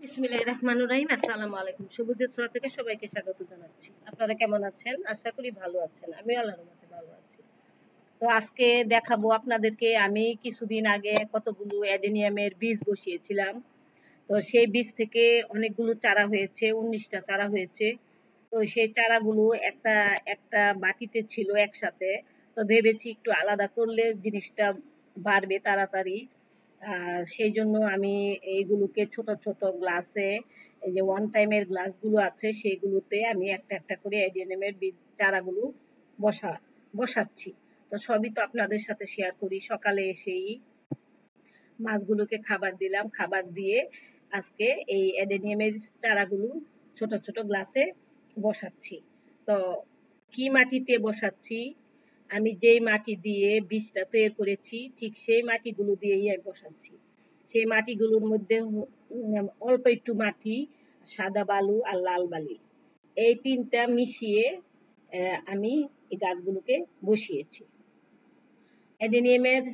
বিসমিল্লাহির রহমানির রহিম। আসসালামু আলাইকুম। সবুজের ছোঁয়া থেকে সবাইকে স্বাগত জানাচ্ছি। আপনারা কেমন আছেন? আশা করি ভালো আছেন। আমিও আল্লাহর রহমতে ভালো আছি। তো আজকে দেখাবো আপনাদেরকে আমি কিছুদিন আগে কতগুলো অ্যাডেনিয়ামের বীজ বসিয়েছিলাম। তো সেই বীজ থেকে অনেকগুলো চারা হয়েছে, 19টা চারা হয়েছে। তো সেই চারাগুলো একটা একটা বাটিতে ছিল একসাথে। তো ভেবেছি একটু আলাদা করলে জিনিসটা বাড়বে তাড়াতাড়ি। সেই জন্য আমি এইগুলোকে ছোট ছোট গ্লাসে, এই যে ওয়ান টাইমের গ্লাসগুলো আছে সেইগুলোতে আমি একটা একটা করে অ্যাডেনিয়ামের বীজ চারাগুলো বসাচ্ছি। তো সবই তো আপনাদের সাথে শেয়ার করি। সকালে এসেই মাছগুলোকে খাবার দিলাম, খাবার দিয়ে আজকে এই অ্যাডেনিয়ামের চারাগুলো ছোট ছোট গ্লাসে বসাচ্ছি। তো কি মাটিতে বসাচ্ছি, আমি যেই মাটি দিয়ে বীজটা তৈরি করেছি ঠিক সেই মাটিগুলো দিয়েই আমি বসাচ্ছি। সেই মাটিগুলোর মধ্যে অল্প একটু মাটি, সাদা বালু আর লাল বালি, এই তিনটা মিশিয়ে আমি এই গাছগুলোকে বসিয়েছি। অ্যাডেনিয়ামের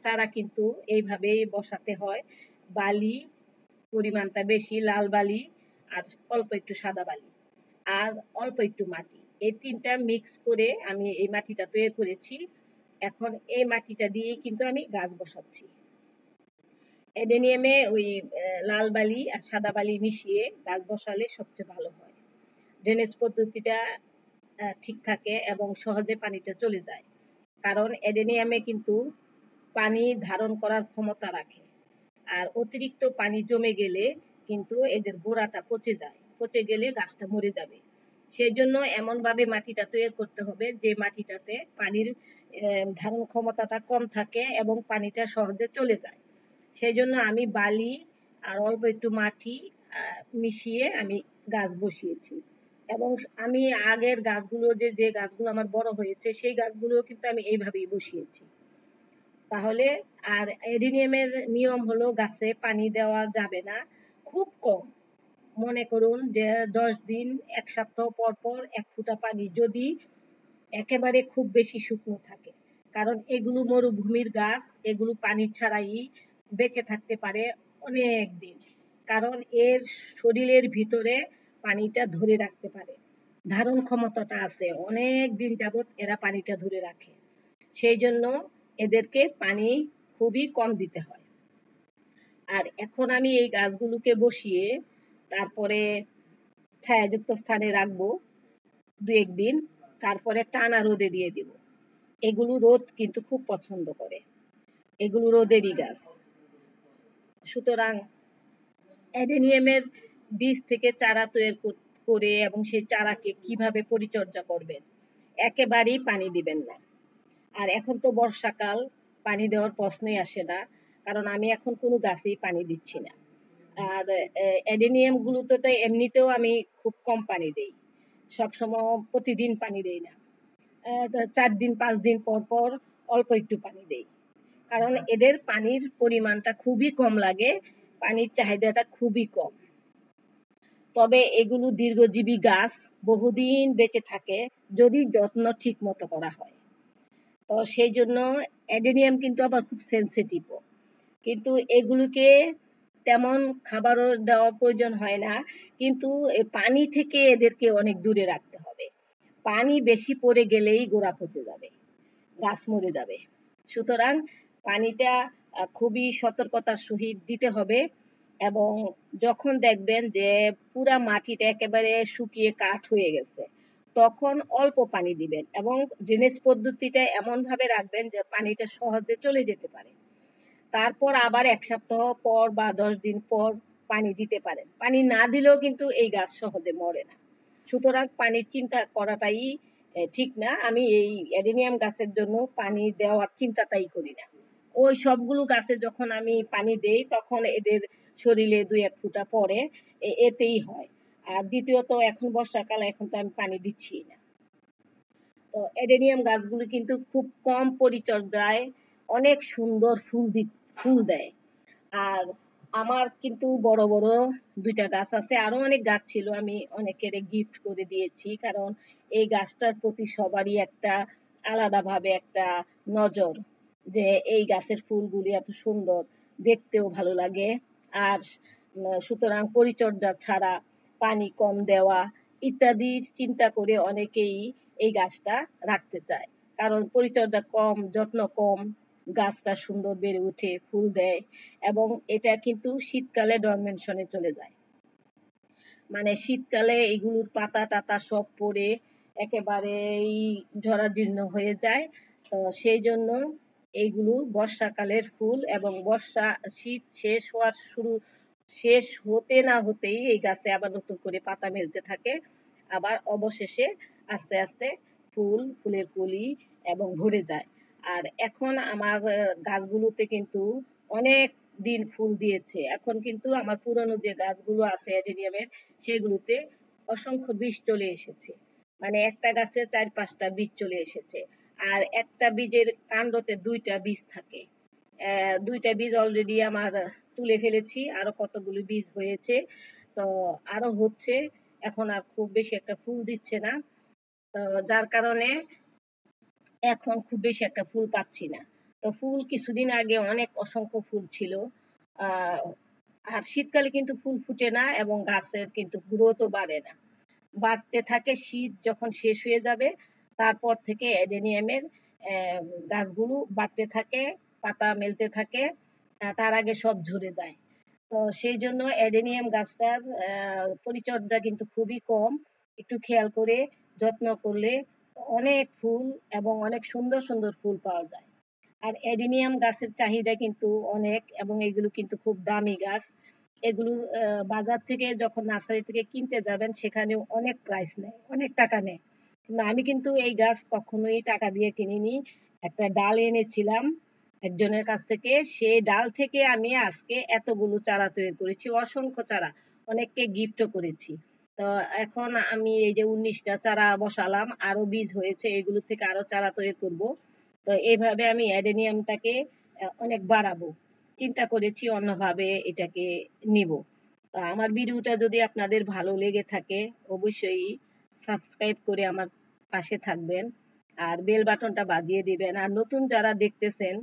চারা কিন্তু এইভাবেই বসাতে হয়। বালি পরিমাণটা বেশি, লাল বালি আর অল্প একটু সাদা বালি আর অল্প একটু মাটি, এই তিনটা মিক্স করে আমি এই মাটিটা তৈরি করেছি। এখন এই মাটিটা দিয়েই কিন্তু আমি গাছ বসাচ্ছি। অ্যাডেনিয়ামে ওই লাল বালি আর সাদা বালি মিশিয়ে গাছ বসালে সবচেয়ে ভালো হয়। ড্রেনেজ পদ্ধতিটা ঠিক থাকে এবং সহজে পানিটা চলে যায়। কারণ অ্যাডেনিয়ামে কিন্তু পানি ধারণ করার ক্ষমতা রাখে। আর অতিরিক্ত পানি জমে গেলে কিন্তু এদের গোড়াটা পচে যায়, পচে গেলে গাছটা মরে যাবে। সেই জন্য এমনভাবে মাটিটা তৈরি করতে হবে যে মাটিটাতে পানির ধারণ ক্ষমতাটা কম থাকে এবং পানিটা সহজে চলে যায়। সেই জন্য আমি বালি আর অল্প একটু মাটি মিশিয়ে আমি গাছ বসিয়েছি। এবং আমি আগের গাছগুলো যে গাছগুলো আমার বড় হয়েছে সেই গাছগুলো কিন্তু আমি এইভাবেই বসিয়েছি। তাহলে আর অ্যাডেনিয়ামের নিয়ম হলো গাছে পানি দেওয়া যাবে না, খুব কম। মনে করুন যে 10 দিন 1 সপ্তাহ পর পর 1 ফোঁটা পানি, যদি একেবারে খুব বেশি শুকনো থাকে। কারণ এগুলো মরুভূমির গাছ, এগুলো পানি ছাড়াই বেঁচে থাকতে পারে অনেক দিন। কারণ এর শরীরের ভিতরে পানিটা ধরে রাখতে পারে, ধারণ ক্ষমতাটা আছে, অনেক দিন যাবৎ এরা পানিটা ধরে রাখে। সেই জন্য এদেরকে পানি খুবই কম দিতে হয়। আর এখন আমি এই গাছগুলোকে বসিয়ে তারপরে ছায়াযুক্ত স্থানে রাখবো 2-1 দিন, তারপরে টানা রোদে দিয়ে দিব। এগুলো রোদ কিন্তু খুব পছন্দ করে, এগুলো রোদেরই গাছ। সুতরাং অ্যাডেনিয়ামের বীজ থেকে চারা তৈরি করে এবং সেই চারাকে কিভাবে পরিচর্যা করবেন, একেবারেই পানি দিবেন না। আর এখন তো বর্ষাকাল, পানি দেওয়ার প্রশ্নই আসে না, কারণ আমি এখন কোনো গাছেই পানি দিচ্ছি না। আর অ্যাডেনিয়ামগুলোতে তো এমনিতেও আমি খুব কম পানি দেই, সবসময় প্রতিদিন পানি দেই না। 4 দিন 5 দিন পর পর অল্প একটু পানি দেই, কারণ এদের পানির পরিমাণটা খুবই কম লাগে, পানির চাহিদাটা খুবই কম। তবে এগুলো দীর্ঘজীবী গাছ, বহুদিন বেঁচে থাকে যদি যত্ন ঠিক মতো করা হয়। তো সেই জন্য অ্যাডেনিয়াম কিন্তু আবার খুব সেন্সিটিভও, কিন্তু এগুলোকে তেমন খাবারও দেওয়া প্রয়োজন হয় না, কিন্তু পানি থেকে এদেরকে অনেক দূরে রাখতে হবে। পানি বেশি পড়ে গেলেই গোড়া পচে যাবে, গাছ মরে যাবে। সুতরাং পানিটা খুবই সতর্কতার সহিত দিতে হবে। এবং যখন দেখবেন যে পুরা মাটিটা একেবারে শুকিয়ে কাঠ হয়ে গেছে, তখন অল্প পানি দিবেন এবং ড্রেনেজ পদ্ধতিটা এমনভাবে রাখবেন যে পানিটা সহজে চলে যেতে পারে। তারপর আবার 1 সপ্তাহ পর বা 10 দিন পর পানি দিতে পারেন। পানি না দিলেও কিন্তু এই গাছ সহজে মরে না। সুতরাং পানির চিন্তা করাটাই ঠিক না। আমি এই অ্যাডেনিয়াম গাছের জন্য পানি দেওয়ার চিন্তাটাই করি না। ওই সবগুলো গাছে যখন আমি পানি দেই তখন এদের শরীরে 2-1 ফোঁটা পড়ে, এতেই হয়। আর দ্বিতীয়ত এখন বর্ষাকাল, এখন তো আমি পানি দিচ্ছি না। তো অ্যাডেনিয়াম গাছগুলো কিন্তু খুব কম পরিচর্যায় অনেক সুন্দর ফুল দেয়। আর আমার কিন্তু বড় বড় 2টা গাছ আছে, আরো অনেক গাছ ছিল, আমি অনেকের গিফট করে দিয়েছি। কারণ এই গাছটার প্রতি সবারই একটা আলাদাভাবে একটা নজর, যে এই গাছের ফুলগুলি এত সুন্দর, দেখতেও ভালো লাগে। আর সুতরাং পরিচর্যা ছাড়া পানি কম দেওয়া ইত্যাদির চিন্তা করে অনেকেই এই গাছটা রাখতে চায়। কারণ পরিচর্যা কম, যত্ন কম, গাছটা সুন্দর বেড়ে ওঠে, ফুল দেয় এবং এটা কিন্তু শীতকালে ডরমেনশনে চলে যায়। মানে শীতকালে এগুলোর পাতা-টাতা সব পড়ে একেবারেই জরাজীর্ণ হয়ে যায়। তো সেই জন্য এইগুলো বর্ষাকালের ফুল এবং শীত শেষ হতে না হতেই এই গাছে আবার নতুন করে পাতা মেলতে থাকে। আবার অবশেষে আস্তে আস্তে ফুলের কলি এবং ভরে যায়। আর এখন আমার গাছগুলোতে কিন্তু অনেক দিন ফুল দিয়েছে। এখন কিন্তু আমার পুরনো যে গাছগুলো আছে অ্যাডেনিয়ামের সেগুলোতে অসংখ্য বীজ চলে এসেছে। মানে একটা গাছে ৪-৫টা বীজ চলে এসেছে। আর একটা বীজের কাণ্ডতে ২টা বীজ থাকে। ২টা বীজ অলরেডি আমার তুলে ফেলেছি। আরো কতগুলো বীজ হয়েছে। তো আরো হচ্ছে। এখন আর খুব বেশি একটা ফুল দিচ্ছে না। তো যার কারণে এখন খুব বেশি একটা ফুল পাচ্ছি না। তো ফুল কিছুদিন আগে অনেক অসংখ্য ফুল ছিল। আহ, আর শীতকালে কিন্তু ফুল ফুটে না এবং গাছের কিন্তু গ্রোথও বাড়ে না। বাড়তে থাকে শীত যখন শেষ হয়ে যাবে তারপর থেকে অ্যাডেনিয়ামের গাছগুলো বাড়তে থাকে, পাতা মেলতে থাকে, তার আগে সব ঝরে যায়। তো সেই জন্য অ্যাডেনিয়াম গাছটার পরিচর্যা কিন্তু খুবই কম। একটু খেয়াল করে যত্ন করলে অনেক ফুল এবং অনেক সুন্দর সুন্দর ফুল পাওয়া যায়। আর অ্যাডেনিয়াম গাছের চাহিদা কিন্তু অনেক এবং এগুলো কিন্তু খুব দামি গাছ। এগুলোর বাজার থেকে যখন নার্সারি থেকে কিনতে যাবেন সেখানেও অনেক প্রাইস নেয়, অনেক টাকা নেয়। কিন্তু আমি কিন্তু এই গাছ কখনোই টাকা দিয়ে কিনিনি। একটা ডাল এনেছিলাম একজনের কাছ থেকে। সেই ডাল থেকে আমি আজকে এতগুলো চারা তৈরি করেছি, অসংখ্য চারা। অনেককে গিফটও করেছি। তো এখন আমি এই যে ১৯টা চারা বসালাম, আরো বীজ হয়েছে, এগুলো থেকে আরো চারা তৈরি করব। তো এইভাবে আমি অ্যাডেনিয়ামটাকে অনেক বাড়াবো। চিন্তা করেছি অন্যভাবে এটাকে নিব। তো আমার ভিডিওটা যদি আপনাদের ভালো লেগে থাকে অবশ্যই সাবস্ক্রাইব করে আমার পাশে থাকবেন আর বেল বাটনটা বাজিয়ে দিবেন। আর নতুন যারা দেখতেছেন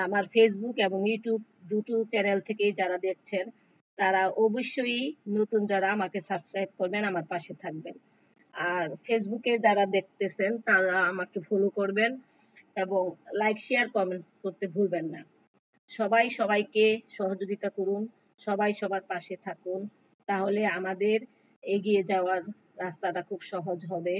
আমার ফেসবুক এবং ইউটিউব দুটো চ্যানেল থেকেই যারা দেখছেন তারা অবশ্যই নতুন যারা আমাকে সাবস্ক্রাইব করবেন, আমার পাশে থাকবেন। আর ফেসবুকে যারা দেখতেছেন তারা আমাকে ফলো করবেন এবং লাইক শেয়ার কমেন্টস করতে ভুলবেন না। সবাই সবাইকে সহযোগিতা করুন, সবাই সবার পাশে থাকুন, তাহলে আমাদের এগিয়ে যাওয়ার রাস্তাটা খুব সহজ হবে।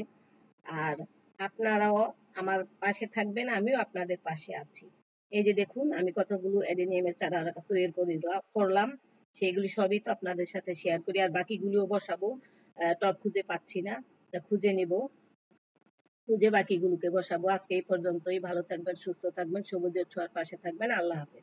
আর আপনারাও আমার পাশে থাকবেন, আমিও আপনাদের পাশে আছি। এই যে দেখুন আমি কতগুলো অ্যাডেনিয়ামের চারা তৈরি করলাম, সেগুলি সবই তো আপনাদের সাথে শেয়ার করি। আর বাকিগুলিও বসাবো, টব খুঁজে পাচ্ছি না, তা খুঁজে নেব, খুঁজে বাকিগুলোকে বসাবো। আজকে এই পর্যন্তই। ভালো থাকবেন, সুস্থ থাকবেন, সবুজের ছোঁয়ার পাশে থাকবেন। আল্লাহ হাফেজ।